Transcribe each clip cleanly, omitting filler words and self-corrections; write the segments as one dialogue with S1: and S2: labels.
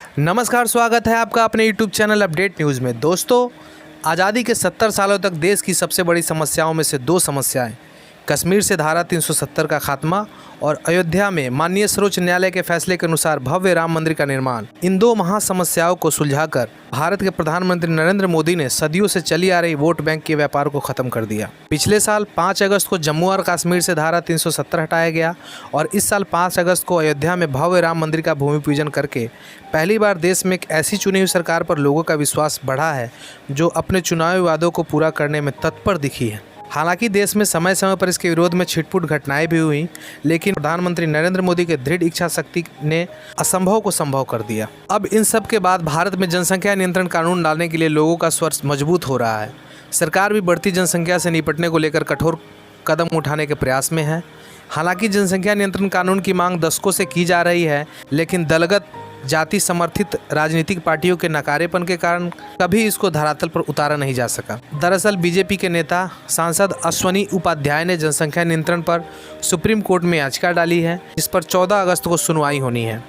S1: नमस्कार, स्वागत है आपका अपने YouTube चैनल अपडेट न्यूज़ में। दोस्तों, आज़ादी के 70 सालों तक देश की सबसे बड़ी समस्याओं में से दो समस्याएं कश्मीर से धारा 370 का खात्मा और अयोध्या में माननीय सर्वोच्च न्यायालय के फैसले के अनुसार भव्य राम मंदिर का निर्माण, इन दो महासमस्याओं को सुलझाकर भारत के प्रधानमंत्री नरेंद्र मोदी ने सदियों से चली आ रही वोट बैंक के व्यापार को खत्म कर दिया। पिछले साल 5 अगस्त को जम्मू और कश्मीर से धारा 370 हटाया गया और इस साल 5 अगस्त को अयोध्या में भव्य राम मंदिर का भूमि पूजन करके पहली बार देश में एक ऐसी चुनी हुई सरकार पर लोगों का विश्वास बढ़ा है जो अपने चुनावी वादों को पूरा करने में तत्पर दिखी है। हालांकि देश में समय समय पर इसके विरोध में छिटपुट घटनाएं भी हुई, लेकिन प्रधानमंत्री नरेंद्र मोदी के दृढ़ इच्छा शक्ति ने असंभव को संभव कर दिया। अब इन सब के बाद भारत में जनसंख्या नियंत्रण कानून लाने के लिए लोगों का स्वर मजबूत हो रहा है। सरकार भी बढ़ती जनसंख्या से निपटने को लेकर कठोर कदम उठाने के प्रयास में है। हालांकि जनसंख्या नियंत्रण कानून की मांग दशकों से की जा रही है, लेकिन दलगत जाति समर्थित राजनीतिक पार्टियों के नकारेपन के कारण कभी इसको धरातल पर उतारा नहीं जा सका। दरअसल बीजेपी के नेता सांसद अश्वनी उपाध्याय ने जनसंख्या नियंत्रण पर सुप्रीम कोर्ट में याचिका डाली है, जिस पर 14 अगस्त को सुनवाई होनी है।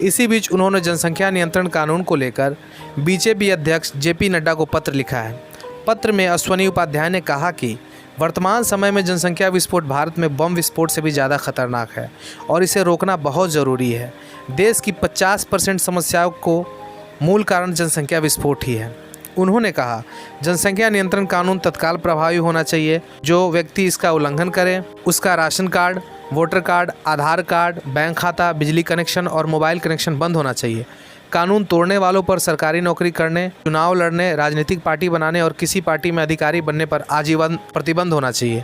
S1: इसी बीच उन्होंने जनसंख्या नियंत्रण कानून को लेकर बीजेपी अध्यक्ष जेपी नड्डा को पत्र लिखा है। पत्र में अश्वनी उपाध्याय ने कहा कि वर्तमान समय में जनसंख्या विस्फोट भारत में बम विस्फोट से भी ज़्यादा खतरनाक है और इसे रोकना बहुत ज़रूरी है। देश की 50% समस्याओं को मूल कारण जनसंख्या विस्फोट ही है। उन्होंने कहा, जनसंख्या नियंत्रण कानून तत्काल प्रभावी होना चाहिए। जो व्यक्ति इसका उल्लंघन करे उसका राशन कार्ड, वोटर कार्ड, आधार कार्ड, बैंक खाता, बिजली कनेक्शन और मोबाइल कनेक्शन बंद होना चाहिए। कानून तोड़ने वालों पर सरकारी नौकरी करने, चुनाव लड़ने, राजनीतिक पार्टी बनाने और किसी पार्टी में अधिकारी बनने पर आजीवन प्रतिबंध होना चाहिए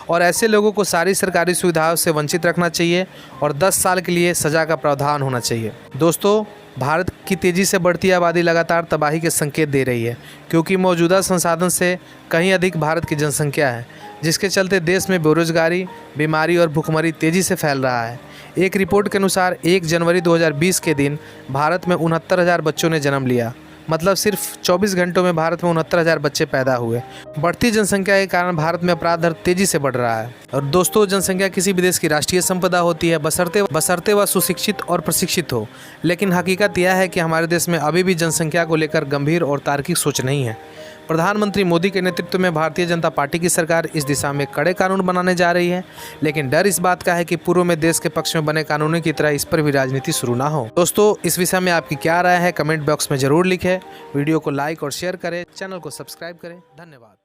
S1: और ऐसे लोगों को सारी सरकारी सुविधाओं से वंचित रखना चाहिए और 10 साल के लिए सज़ा का प्रावधान होना चाहिए। दोस्तों, भारत की तेज़ी से बढ़ती आबादी लगातार तबाही के संकेत दे रही है, क्योंकि मौजूदा संसाधन से कहीं अधिक भारत की जनसंख्या है, जिसके चलते देश में बेरोजगारी, बीमारी और भुखमरी तेज़ी से फैल रहा है। एक रिपोर्ट के अनुसार 1 जनवरी 2020 के दिन भारत में 69,000 बच्चों ने जन्म लिया। मतलब सिर्फ 24 घंटों में भारत में 69,000 बच्चे पैदा हुए। बढ़ती जनसंख्या के कारण भारत में अपराध दर तेजी से बढ़ रहा है। और दोस्तों, जनसंख्या किसी भी देश की राष्ट्रीय संपदा होती है, बशर्ते वह सुशिक्षित और प्रशिक्षित हो। लेकिन हकीकत यह है कि हमारे देश में अभी भी जनसंख्या को लेकर गंभीर और तार्किक सोच नहीं है। प्रधानमंत्री मोदी के नेतृत्व में भारतीय जनता पार्टी की सरकार इस दिशा में कड़े कानून बनाने जा रही है, लेकिन डर इस बात का है कि पूर्व में देश के पक्ष में बने कानूनों की तरह इस पर भी राजनीति शुरू ना हो। दोस्तों, इस विषय में आपकी क्या राय है, कमेंट बॉक्स में जरूर लिखें। वीडियो को लाइक और शेयर करें, चैनल को सब्सक्राइब करें। धन्यवाद।